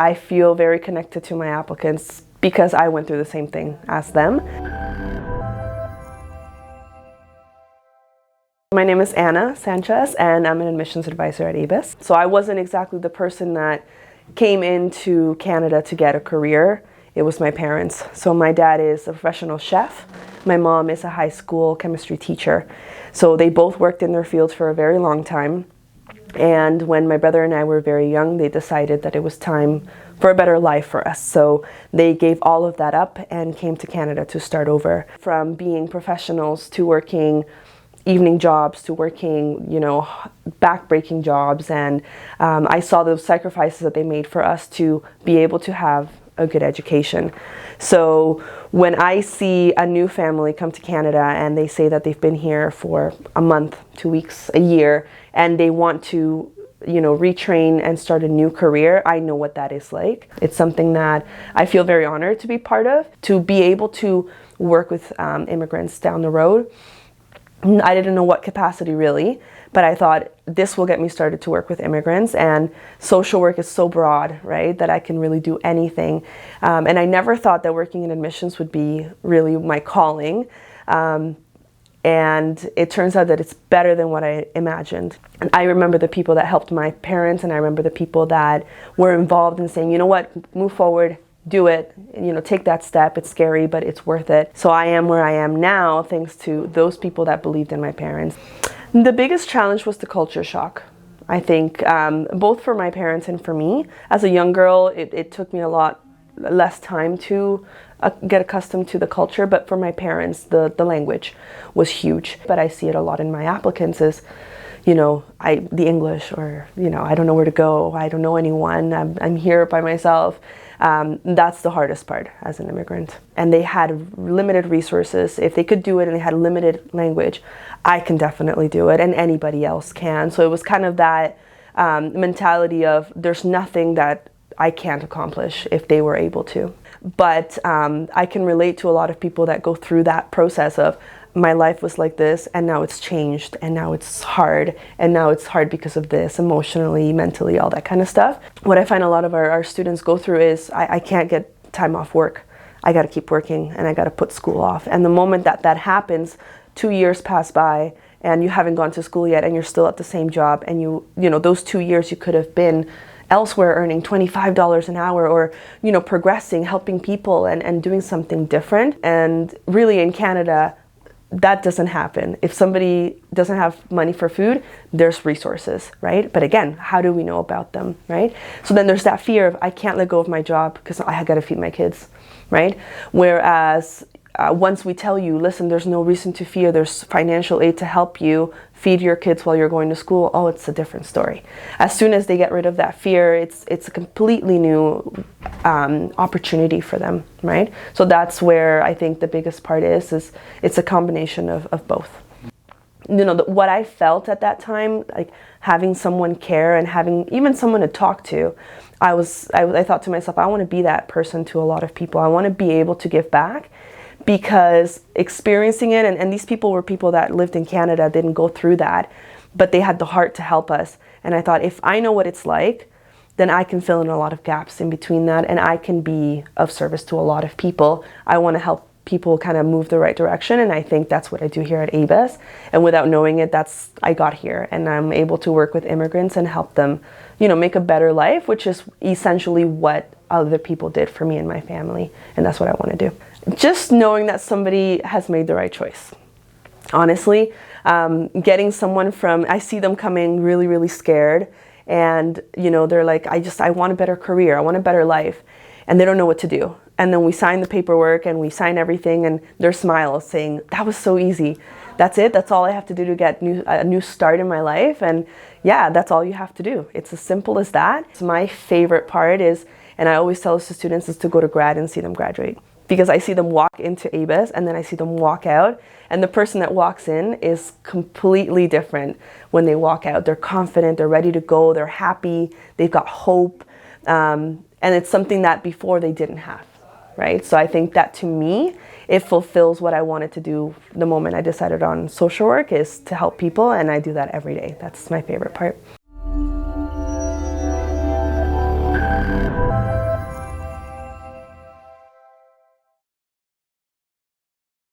I feel very connected to my applicants because I went through the same thing as them. My name is Anna Sanchez, and I'm an admissions advisor at ABES. So I wasn't exactly the person that came into Canada to get a career. It was my parents. So my dad is a professional chef. My mom is a high school chemistry teacher. So they both worked in their fields for a very long time. And when my brother and I were very young, they decided that it was time for a better life for us. So they gave all of that up and came to Canada to start over. From being professionals to working evening jobs to working, back-breaking jobs. And I saw those sacrifices that they made for us to be able to have a good education. So when I see a new family come to Canada and they say that they've been here for a month, 2 weeks, a year, and they want to retrain and start a new career, I know what that is like. It's something that I feel very honored to be part of, to be able to work with immigrants down the road. I didn't know what capacity really, but I thought this will get me started to work with immigrants, and social work is so broad, right, that I can really do anything. And I never thought that working in admissions would be really my calling. And it turns out that it's better than what I imagined. And I remember the people that helped my parents, and I remember the people that were involved in saying, you know what, move forward, do it, take that step. It's scary, but it's worth it. So I am where I am now thanks to those people that believed in my parents. The biggest challenge was the culture shock. I think both for my parents and for me. As a young girl, it took me a lot less time to get accustomed to the culture, but for my parents, the language was huge. But I see it a lot in my applicants is, the English, or, I don't know where to go. I don't know anyone. I'm here by myself. That's the hardest part as an immigrant. And they had limited resources. If they could do it and they had limited language, I can definitely do it, and anybody else can. So it was kind of that mentality of there's nothing that I can't accomplish if they were able to. But I can relate to a lot of people that go through that process of my life was like this and now it's changed and now it's hard and now it's hard because of this, emotionally, mentally, all that kind of stuff. What I find a lot of our students go through is I can't get time off work. I got to keep working and I got to put school off. And the moment that happens, 2 years pass by and you haven't gone to school yet and you're still at the same job, and those 2 years you could have been elsewhere earning $25 an hour or, progressing, helping people and doing something different. And really in Canada, that doesn't happen. If somebody doesn't have money for food, there's resources, right? But again, how do we know about them, right? So then there's that fear of I can't let go of my job because I got to feed my kids, right? Whereas once we tell you, listen, there's no reason to fear, there's financial aid to help you feed your kids while you're going to school, oh, it's a different story. As soon as they get rid of that fear, it's a completely new opportunity for them, right? So that's where I think the biggest part is it's a combination of both. What I felt at that time, like having someone care and having even someone to talk to, I thought to myself, I want to be that person to a lot of people. I want to be able to give back. Because experiencing it, and these people were people that lived in Canada, didn't go through that, but they had the heart to help us. And I thought, if I know what it's like, then I can fill in a lot of gaps in between that, and I can be of service to a lot of people. I want to help people kind of move the right direction, and I think that's what I do here at ABES. And without knowing it, I got here, and I'm able to work with immigrants and help them, make a better life, which is essentially what other people did for me and my family, and that's what I want to do. Just knowing that somebody has made the right choice. Honestly, getting someone I see them coming really, really scared, and they're like, I want a better career, I want a better life, and they don't know what to do. And then we sign the paperwork and we sign everything, and their smile is saying, that was so easy. That's it, that's all I have to do to get a new start in my life. And yeah, that's all you have to do. It's as simple as that. So my favorite part is, and I always tell this to students, is to go to grad and see them graduate. Because I see them walk into ABES and then I see them walk out, and the person that walks in is completely different when they walk out. They're confident, they're ready to go, they're happy, they've got hope, and it's something that before they didn't have, right? So I think that to me, it fulfills what I wanted to do the moment I decided on social work, is to help people, and I do that every day. That's my favorite part.